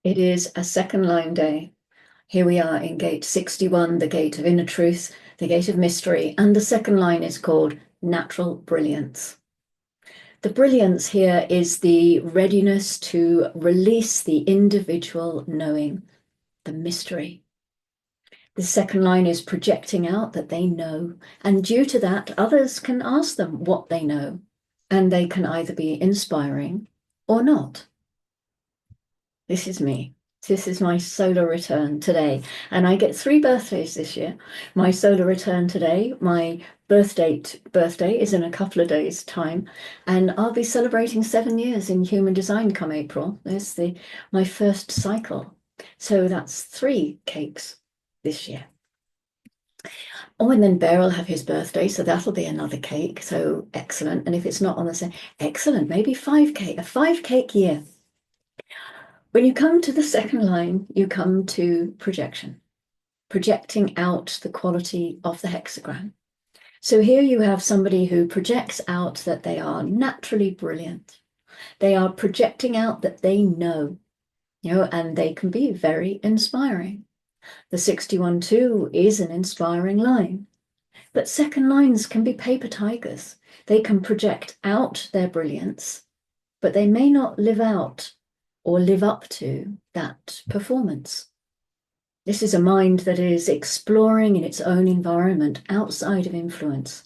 It is a second line day. Here we are in gate 61, the gate of inner truth, the gate of mystery, and the second line is called natural brilliance. The brilliance here is the readiness to release the individual knowing, the mystery. The second line is projecting out that they know, and due to that, others can ask them what they know, and they can either be inspiring or not. This is me. This is my solar return today. And I get 3 birthdays this year. My solar return today, my birthday is in a couple of days' time. And I'll be celebrating 7 years in human design come April. There's my first cycle. So that's 3 cakes this year. Oh, and then Bear will have his birthday, so that'll be another cake. So excellent. And if it's not on the same, excellent, maybe 5 cake, a 5 cake year. When you come to the second line, you come to projection, projecting out the quality of the hexagram. So here you have somebody who projects out that they are naturally brilliant. They are projecting out that they know, and they can be very inspiring. The 61-2 is an inspiring line, but second lines can be paper tigers. They can project out their brilliance, but they may not live out or live up to that performance. This is a mind that is exploring in its own environment outside of influence.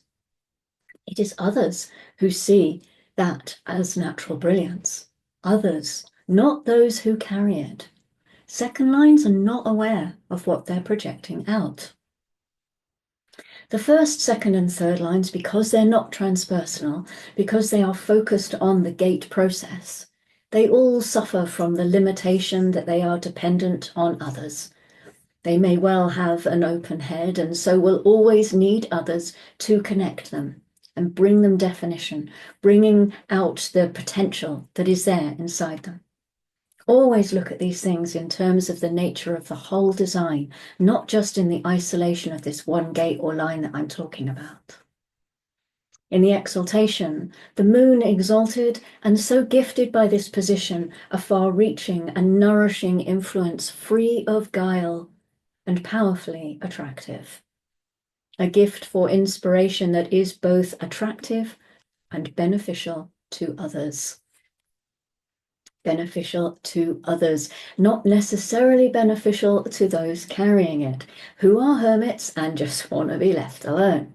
It is others who see that as natural brilliance. Others, not those who carry it. Second lines are not aware of what they're projecting out. The first, second, and third lines, because they're not transpersonal, because they are focused on the gate process, they all suffer from the limitation that they are dependent on others. They may well have an open head and so will always need others to connect them and bring them definition, bringing out the potential that is there inside them. Always look at these things in terms of the nature of the whole design, not just in the isolation of this one gate or line that I'm talking about. In the exaltation, the moon exalted and so gifted by this position, a far-reaching and nourishing influence free of guile and powerfully attractive. A gift for inspiration that is both attractive and beneficial to others. Beneficial to others, not necessarily beneficial to those carrying it, who are hermits and just want to be left alone.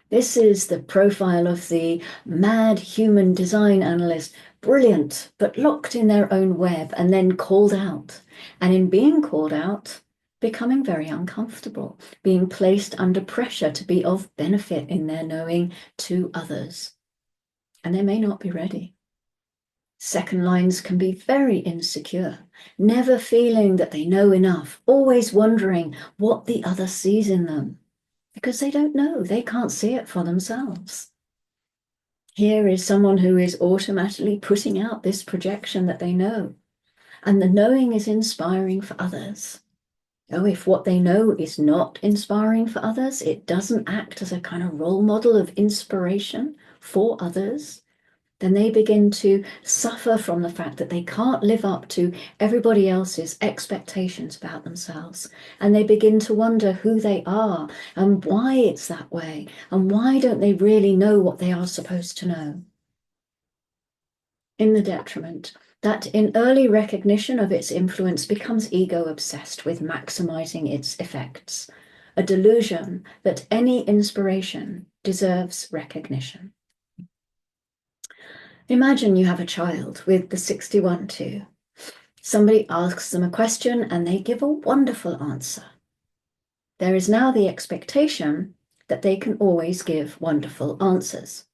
This is the profile of the mad human design analyst, brilliant, but locked in their own web and then called out. And in being called out, becoming very uncomfortable, being placed under pressure to be of benefit in their knowing to others. And they may not be ready. Second lines can be very insecure, never feeling that they know enough, always wondering what the other sees in them. Because they don't know, they can't see it for themselves. Here is someone who is automatically putting out this projection that they know, and the knowing is inspiring for others. Oh, if what they know is not inspiring for others, it doesn't act as a kind of role model of inspiration for others, then they begin to suffer from the fact that they can't live up to everybody else's expectations about themselves. And they begin to wonder who they are and why it's that way, and why don't they really know what they are supposed to know. In the detriment, that in early recognition of its influence becomes ego-obsessed with maximizing its effects, a delusion that any inspiration deserves recognition. Imagine you have a child with the 61-2. Somebody asks them a question and they give a wonderful answer. There is now the expectation that they can always give wonderful answers.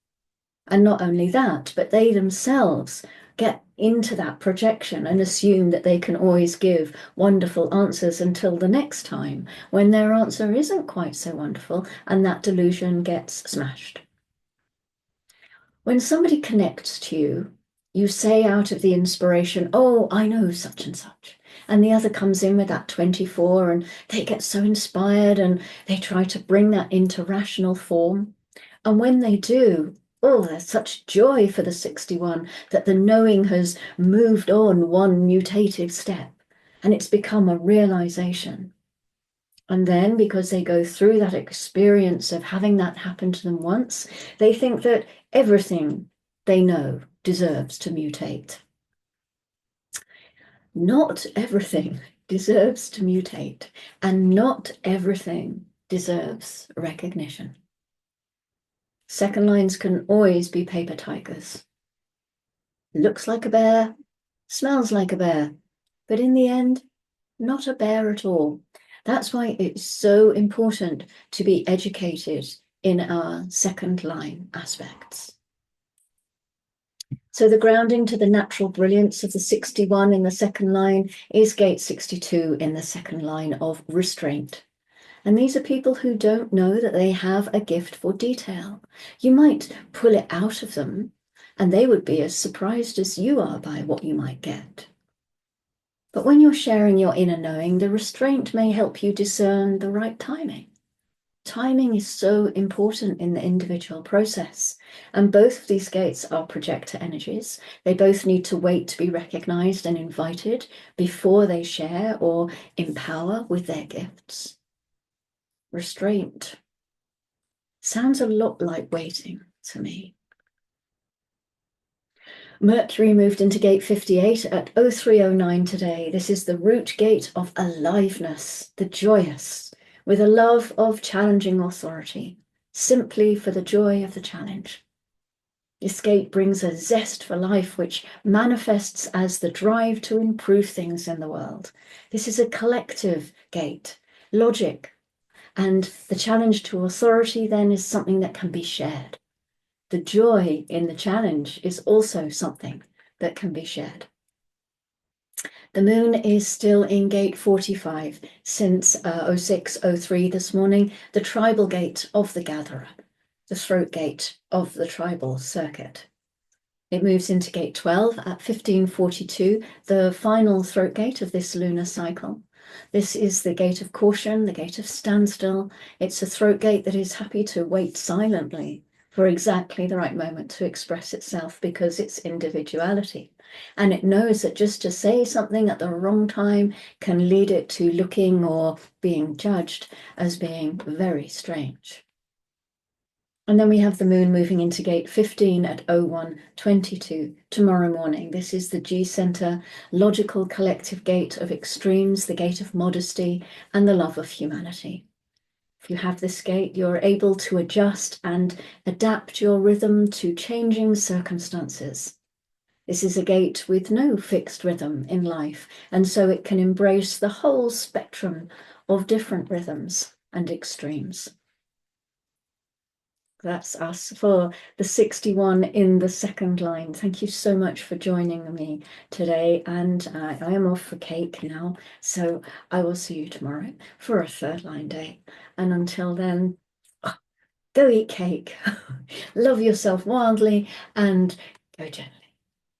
And not only that, but they themselves get into that projection and assume that they can always give wonderful answers until the next time when their answer isn't quite so wonderful, and that delusion gets smashed. When somebody connects to you, you say out of the inspiration, oh, I know such and such. And the other comes in with that 24 and they get so inspired and they try to bring that into rational form. And when they do, Oh, there's such joy for the 61 that the knowing has moved on one mutative step and it's become a realization. And then, because they go through that experience of having that happen to them once, they think that everything they know deserves to mutate. Not everything deserves to mutate, and not everything deserves recognition. Second lines can always be paper tigers. Looks like a bear, smells like a bear, but in the end, not a bear at all. That's why it's so important to be educated in our second line aspects. So the grounding to the natural brilliance of the 61 in the second line is gate 62 in the second line of restraint. And these are people who don't know that they have a gift for detail. You might pull it out of them, and they would be as surprised as you are by what you might get. But when you're sharing your inner knowing, the restraint may help you discern the right timing. Timing is so important in the individual process. And both of these gates are projector energies. They both need to wait to be recognized and invited before they share or empower with their gifts. Restraint sounds a lot like waiting to me. Mercury moved into gate 58 at 0309 today. This is the root gate of aliveness, the joyous, with a love of challenging authority, simply for the joy of the challenge. This gate brings a zest for life, which manifests as the drive to improve things in the world. This is a collective gate, logic, and the challenge to authority then is something that can be shared. The joy in the challenge is also something that can be shared. The moon is still in gate 45 since 0603 this morning, the tribal gate of the gatherer, the throat gate of the tribal circuit. It moves into gate 12 at 1542, the final throat gate of this lunar cycle. This is the gate of caution, the gate of standstill. It's a throat gate that is happy to wait silently for exactly the right moment to express itself because it's individuality. And it knows that just to say something at the wrong time can lead it to looking or being judged as being very strange. And then we have the moon moving into gate 15 at 0122 tomorrow morning. This is the G center, logical collective gate of extremes, the gate of modesty and the love of humanity. If you have this gate, you're able to adjust and adapt your rhythm to changing circumstances. This is a gate with no fixed rhythm in life, and so it can embrace the whole spectrum of different rhythms and extremes. That's us for the 61 in the second line. Thank you so much for joining me today. And I am off for cake now, so I will see you tomorrow for a third line day. And until then, go eat cake, love yourself wildly, and go generous.